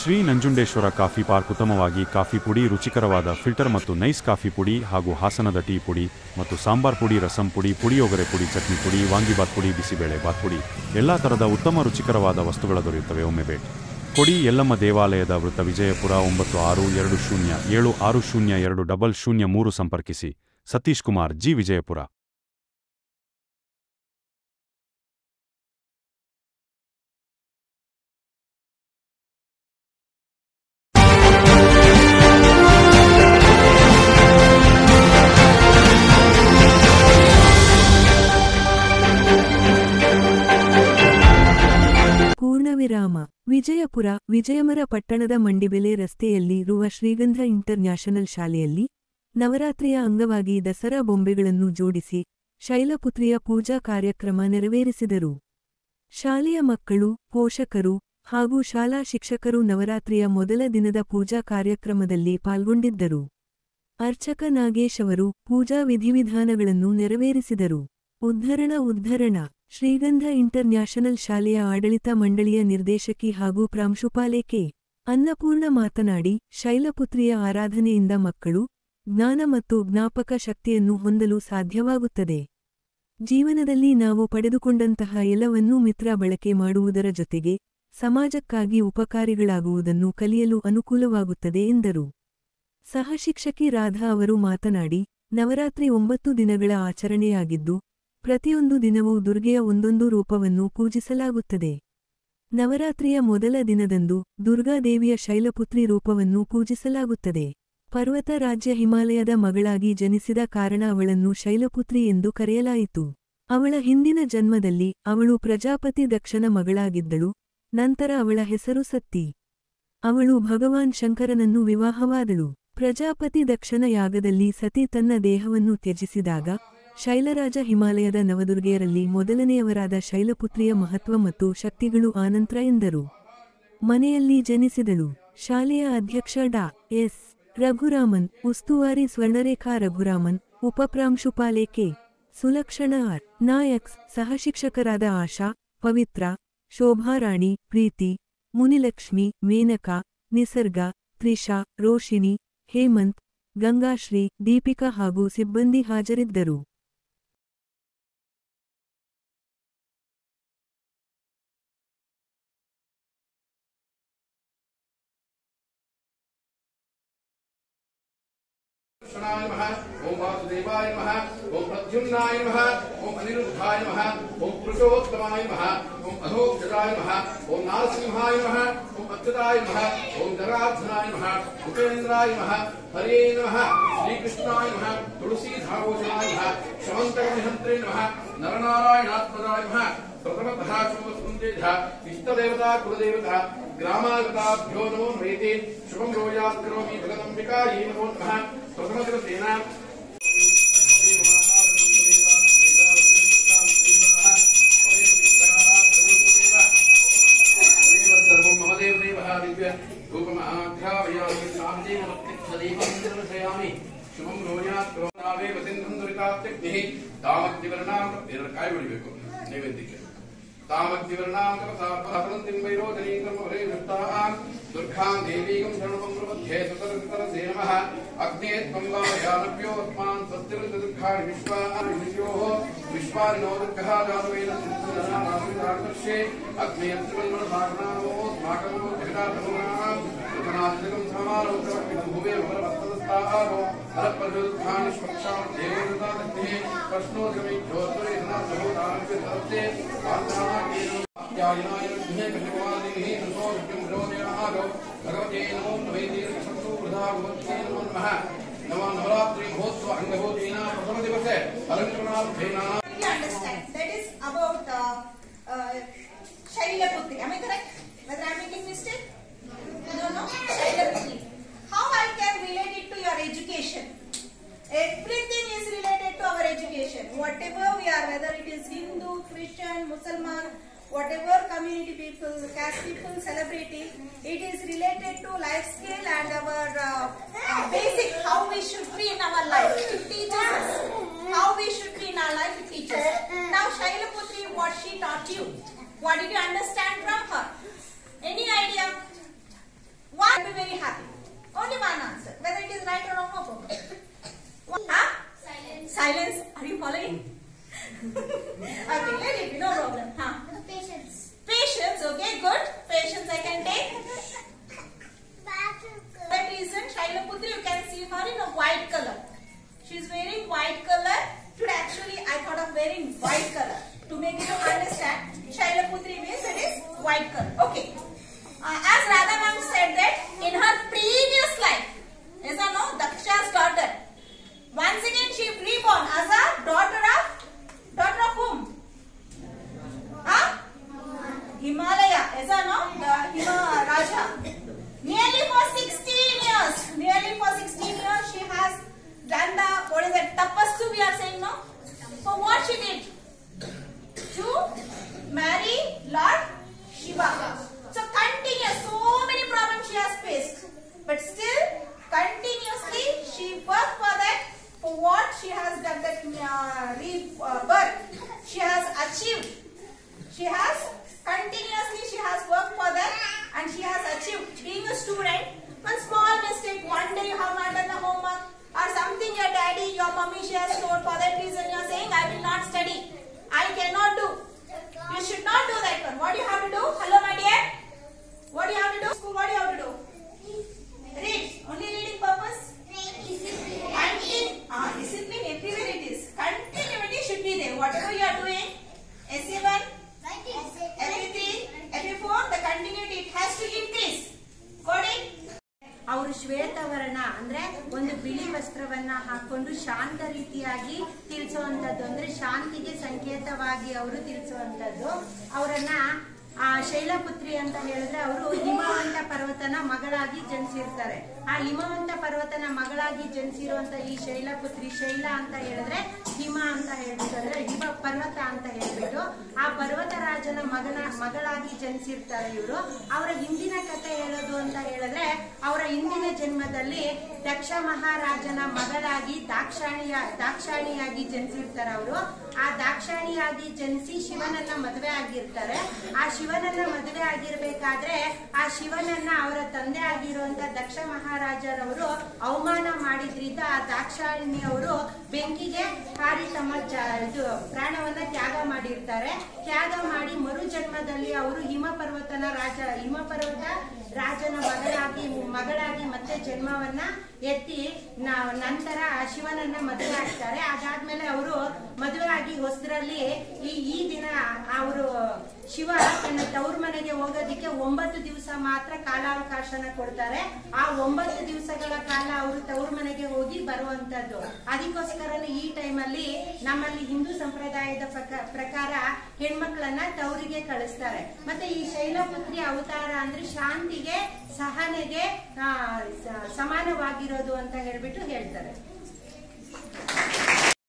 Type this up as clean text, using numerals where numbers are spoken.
Shri Nanjundeshwara coffee park ಉತ್ತಮವಾಗಿ coffee ಪುಡಿ, ರುಚಿಕರವಾದ ಫಿಲ್ಟರ್ ಮತ್ತು ನೈಸ್ ಕಾಫಿ ಪುಡಿ ಹಾಗೂ ಹಾಸನದ ಟೀ ಪುಡಿ ಮತ್ತು ಸಾಂಬಾರ್ ಪುಡಿ, ರಸಂ ಪುಡಿ, ಪುಳಿಯೋಗರೆ ಪುಡಿ, ಚಟ್ನಿ ಪುಡಿ, ವಾಂಗಿಬಾತ್ ಪುಡಿ, ಬಿಸಿಬೇಳೆ ಬಾತ್ ಪುಡಿ, ಎಲ್ಲಾ ತರದ ಉತ್ತಮ ರುಚಿಕರವಾದ ವಸ್ತುಗಳ ದೊರೆಯುತ್ತವೆ. ಒಮ್ಮೆ ಭೇಟಿ ಕೊಡಿ. ಯಲ್ಲಮ್ಮ ದೇವಾಲಯದ ವೃತ್ತ, ವಿಜಯಪುರ 9620760200 ಸಂಪರ್ಕಿಸಿ. ಸತೀಶ್ ಕುಮಾರ್ ಜಿ, ವಿಜಯಪುರ. ಪೂರ್ಣವಿರಾಮ. ವಿಜಯಪುರ. ವಿಜಯಮರ ಪಟ್ಟಣದ ಮಂಡಿಬೆಲೆ ರಸ್ತೆಯಲ್ಲಿ ರುವ ಶ್ರೀಗಂಧ ಇಂಟರ್ನ್ಯಾಷನಲ್ ಶಾಲೆಯಲ್ಲಿ ನವರಾತ್ರಿಯ ಅಂಗವಾಗಿ ದಸರಾ ಬೊಂಬೆಗಳನ್ನು ಜೋಡಿಸಿ ಶೈಲಪುತ್ರಿಯ ಪೂಜಾ ಕಾರ್ಯಕ್ರಮ ನೆರವೇರಿಸಿದರು. ಶಾಲೆಯ ಮಕ್ಕಳು, ಪೋಷಕರು ಹಾಗೂ ಶಾಲಾ ಶಿಕ್ಷಕರು ನವರಾತ್ರಿಯ ಮೊದಲ ದಿನದ ಪೂಜಾ ಕಾರ್ಯಕ್ರಮದಲ್ಲಿ ಪಾಲ್ಗೊಂಡಿದ್ದರು. ಅರ್ಚಕ ನಾಗೇಶ್ ಅವರು ಪೂಜಾ ವಿಧಿವಿಧಾನಗಳನ್ನು ನೆರವೇರಿಸಿದರು. ಉದ್ಧರಣ. ಶ್ರೀಗಂಧ ಇಂಟರ್ನ್ಯಾಷನಲ್ ಶಾಲೆಯ ಆಡಳಿತ ಮಂಡಳಿಯ ನಿರ್ದೇಶಕಿ ಹಾಗೂ ಪ್ರಾಂಶುಪಾಲೆ ಕೆ. ಅನ್ನಪೂರ್ಣ ಮಾತನಾಡಿ, ಶೈಲಪುತ್ರಿಯ ಆರಾಧನೆಯಿಂದ ಮಕ್ಕಳು ಜ್ಞಾನ ಮತ್ತು ಜ್ಞಾಪಕ ಶಕ್ತಿಯನ್ನು ಹೊಂದಲು ಸಾಧ್ಯವಾಗುತ್ತದೆ. ಜೀವನದಲ್ಲಿ ನಾವು ಪಡೆದುಕೊಂಡಂತಹ ಎಲ್ಲವನ್ನೂ ಮಿತ್ರ ಬಳಕೆ ಮಾಡುವುದರ ಜೊತೆಗೆ ಸಮಾಜಕ್ಕಾಗಿ ಉಪಕಾರಿಗಳಾಗುವುದನ್ನು ಕಲಿಯಲು ಅನುಕೂಲವಾಗುತ್ತದೆ ಎಂದರು. ಸಹಶಿಕ್ಷಕಿ ರಾಧಾ ಅವರು ಮಾತನಾಡಿ, ನವರಾತ್ರಿ 9 ದಿನಗಳ ಆಚರಣೆಯಾಗಿದ್ದು, ಪ್ರತಿಯೊಂದು ದಿನವೂ ದುರ್ಗೆಯ ಒಂದೊಂದು ರೂಪವನ್ನು ಪೂಜಿಸಲಾಗುತ್ತದೆ. ನವರಾತ್ರಿಯ ಮೊದಲ ದಿನದಂದು ದುರ್ಗಾದೇವಿಯ ಶೈಲಪುತ್ರಿ ರೂಪವನ್ನು ಪೂಜಿಸಲಾಗುತ್ತದೆ. ಪರ್ವತ ರಾಜ್ಯ ಹಿಮಾಲಯದ ಮಗಳಾಗಿ ಜನಿಸಿದ ಕಾರಣ ಅವಳನ್ನು ಶೈಲಪುತ್ರಿ ಎಂದು ಕರೆಯಲಾಯಿತು. ಅವಳ ಹಿಂದಿನ ಜನ್ಮದಲ್ಲಿ ಅವಳು ಪ್ರಜಾಪತಿ ದಕ್ಷನ ಮಗಳಾಗಿದ್ದಳು. ನಂತರ ಅವಳ ಹೆಸರು ಸತಿ. ಅವಳು ಭಗವಾನ್ ಶಂಕರನನ್ನು ವಿವಾಹವಾದಳು. ಪ್ರಜಾಪತಿ ದಕ್ಷನ ಯಾಗದಲ್ಲಿ ಸತಿ ತನ್ನ ದೇಹವನ್ನು ತ್ಯಜಿಸಿದಾಗ ಶೈಲರಾಜ ಹಿಮಾಲಯದ ನವದುರ್ಗೆಯರಲ್ಲಿ ಮೊದಲನೆಯವರಾದ ಶೈಲಪುತ್ರಿಯ ಮಹತ್ವ ಮತ್ತು ಶಕ್ತಿಗಳು ಆನಂತರ ಎಂದರು. ಮನೆಯಲ್ಲಿ ಜನಿಸಿದಳು. ಶಾಲೆಯ ಅಧ್ಯಕ್ಷ ಡಾ. ಎಸ್. ರಘುರಾಮನ್, ಉಸ್ತುವಾರಿ ಸ್ವರ್ಣರೇಖಾ ರಘುರಾಮನ್, ಉಪಪ್ರಾಂಶುಪಾಲೆ ಕೆ. ಸುಲಕ್ಷಣ ಆರ್. ನಾಯಕ್ಸ್, ಸಹಶಿಕ್ಷಕರಾದ ಆಶಾ, ಪವಿತ್ರ, ಶೋಭಾರಾಣಿ, ಪ್ರೀತಿ, ಮುನಿಲಕ್ಷ್ಮಿ, ಮೇನಕಾ, ನಿಸರ್ಗ, ತ್ರಿಷಾ, ರೋಶಿನಿ, ಹೇಮಂತ್, ಗಂಗಾಶ್ರೀ, ದೀಪಿಕಾ ಹಾಗೂ ಸಿಬ್ಬಂದಿ ಹಾಜರಿದ್ದರು. ओम वासुदेवाय नमः, ओम प्रद्युम्नाय नमः, ओम अनिरुद्धाय नमः, ओम पुरुषोत्तमाय नमः, ओम अधोक्षजाय नमः, ओम नारसिंहाय नमः, ओम अच्युताय नमः, ओम जनार्दनाय नमः, उपेन्द्राय नमः, हरे नमः, श्रीकृष्णाय नमः, तुलसीधारोचनाय नमः, शमन्तकनिहन्त्रे नमः, नरनारायणात्मजाय नमः, प्रथमतः शुभस्कुन्देभ्यः इष्टदेवता कुलदेवता ग्रामागताभ्यो नमो नमैते शुभं रोयात् करोमि जगदम्बिकायै नमो नमः। प्रथमदिवसेन सर्वं महदेव देवः दिव्य धूपमाघ्रावयामि सामदेवमत्तिक्षदीपं दर्शयामि शुभं रोयात् करोमि वसिन्धं दुरितात्यग्निः तामग्निवर्णां काय ಹೊಡಿಬೇಕು ನೈವೇದ್ಯಕ್ಕೆ तामग्निवर्णां कपसापहरन्तिं वैरोधनीं कर्मवरे वृत्तां दुर्गां देवीं शरणं प्रपद्ये सुतरसे नमः। अग्ने त्वं वामयानभ्यो अस्मान् स्वस्तिर्दुर्गाणि विश्वानियोः विश्वानिनो दुर्गः जातवेन सिद्धनानार्षे अग्ने त्रिवन्मनसागणामोऽस्माकं जगदातमोनां सुखनादिकं समारोहं भुवे भवरवस्तदस्तारो हरप्रजुर्गाणि स्पक्षां देवदत्ते प्रश्नोद्गमे ज्योतिरेधना सहोदानस्य तरते आत्मानाय विघ्ने कटिवादिभिः नमोऽर्घ्यं रोमयारो भगवते नमो नमैते शत्रुवृधावत्ते नमो नमः। नमो नवरात्रि महोत्सव अंगभूतेन प्रथम दिवसे अलंकरणार्थेन understand that is about Shailaputri. Am I correct? Whether I am making mistake? No. Shailaputri. How I can relate it to your education? Everything is related to our education. Whatever we are, whether it is Hindu, Christian, Muslim, whatever community people, caste people, celebrity, it is related to life skill and our basic how we should be in our life. It teaches us how we should be in our life. It teaches. Now Shailaputri, what she taught you? What did you understand from her? Any idea? white color. Today actually I thought of wearing white color to make you understand. Shailaputri means it is white color. Okay. As Radha ma'am said that in her previous life, is or no, Daksha's daughter. Once again she reborn as a daughter of whom? Himalaya. Is or no? The Himalaya Raja. Nearly for 16 years she has done the, what is it, tapassu we are saying, no? So what she did? To marry Lord Shiva. So continuous, so many problems she has faced. But still, continuously she worked for that, for what she has done, that rebirth. She has achieved. She has worked for that and she has achieved. Being a student, one small mistake, one day you have not done the homework or something your daddy, your mommy she has told, for that reason you are saying, I will not study. I cannot do. You should not do that one. What do you have to do? Hello my dear. What do you have to do? School, what do you have to do? Read. Only reading purpose? Discipline everywhere it is. Continuity should be there. Whatever you are doing, SA1, FA3, FA4, the continuity it has to increase. Got it? ಅವರು ಶ್ವೇತವರ್ಣ ಅಂದ್ರೆ ಒಂದು ಬಿಳಿ ವಸ್ತ್ರವನ್ನ ಹಾಕೊಂಡು ಶಾಂತ ರೀತಿಯಾಗಿ ತಿಳಿಸುವಂತದ್ದು, ಅಂದ್ರೆ ಶಾಂತಿಗೆ ಸಂಕೇತವಾಗಿ ಅವರು ತಿಳಿಸುವಂತದ್ದು. ಅವರನ್ನ ಆ ಶೈಲಪುತ್ರಿ ಅಂತ ಹೇಳಿದ್ರೆ ಅವರು ಹಿಮವಂತ ಪರ್ವತನ ಮಗಳಾಗಿ ಜನಿಸಿರ್ತಾರೆ. ಆ ಹಿಮವಂತ ಪರ್ವತನ ಮಗಳಾಗಿ ಜನಿಸಿರುವಂತ ಈ ಶೈಲಪುತ್ರಿ, ಶೈಲ ಅಂತ ಹೇಳಿದ್ರೆ ಹಿಮ ಅಂತ ಹೇಳ್ಬಿಟ್ಟು, ಅಂದ್ರೆ ಹಿಮ ಪರ್ವತ ಅಂತ ಹೇಳ್ಬಿಟ್ಟು ಆ ಪರ್ವತರಾಜನ ಮಗಳಾಗಿ ಜನಿಸಿರ್ತಾರೆ ಇವರು. ಅವರ ಹಿಂದಿನ ಕಥೆ ಹೇಳೋದು ಅಂತ ಹೇಳಿದ್ರೆ ಅವರ ಹಿಂದಿನ ಜನ್ಮದಲ್ಲಿ ದಕ್ಷ ಮಹಾರಾಜನ ಮಗಳಾಗಿ ದಾಕ್ಷಾಣಿಯಾಗಿ ಜನಿಸಿರ್ತಾರೆ ಅವರು. ಆ ದಾಕ್ಷಾಣಿಯಾಗಿ ಜನಿಸಿ ಶಿವನನ್ನ ಮದುವೆ ಆಗಿರ್ತಾರೆ. ಆ ಶಿವನನ್ನ ಮದುವೆ ಆಗಿರ್ಬೇಕಾದ್ರೆ ಆ ಶಿವನನ್ನ ಅವರ ತಂದೆ ಆಗಿರುವಂತ ದಕ್ಷ ಮಹಾರಾಜರವರು ಅವಮಾನ ಮಾಡಿದ್ರಿಂದ ಆ ದಾಕ್ಷಾಣಿಯವರು ಬೆಂಕಿಗೆ ಹಾರಿ ತಮ್ಮ ಪ್ರಾಣವನ್ನ ತ್ಯಾಗ ಮಾಡಿರ್ತಾರೆ. ತ್ಯಾಗ ಮಾಡಿ ಮರು ಜನ್ಮದಲ್ಲಿ ಅವರು ಹಿಮಪರ್ವತ ರಾಜನ ಮಗಳಾಗಿ ಮತ್ತೆ ಜನ್ಮವನ್ನ ಎತ್ತಿ ನಂತರ ಶಿವನನ್ನ ಮದುವೆ ಆಗ್ತಾರೆ. ಅದಾದ್ಮೇಲೆ ಅವರು ಮದುವೆ ಆಗಿ ಹೊಸದ್ರಲ್ಲಿ ಈ ದಿನ ಅವರು ಶಿವ ತನ್ನ ತವ್ರ ಮನೆಗೆ ಹೋಗೋದಿಕ್ಕೆ 9 ದಿವಸ ಮಾತ್ರ ಕಾಲಾವಕಾಶನ ಕೊಡ್ತಾರೆ. ಆ 9 ದಿವಸಗಳ ಕಾಲ ಅವರು ತವ್ರ ಮನೆಗೆ ಹೋಗಿ ಬರುವಂತದ್ದು. ಅದಕ್ಕೋಸ್ಕರನೇ ಈ ಟೈಮಲ್ಲಿ ನಮ್ಮಲ್ಲಿ ಹಿಂದೂ ಸಂಪ್ರದಾಯದ ಪ್ರಕಾರ ಹೆಣ್ಮಕ್ಳನ್ನ ತವರಿಗೆ ಕಳಿಸ್ತಾರೆ. ಮತ್ತೆ ಈ ಶೈಲಪುತ್ರಿ ಅವತಾರ ಅಂದ್ರೆ ಶಾಂತಿಗೆ, ಸಹನೆಗೆ ಸಮಾನವಾಗಿರೋದು ಅಂತ ಹೇಳ್ಬಿಟ್ಟು ಹೇಳ್ತಾರೆ.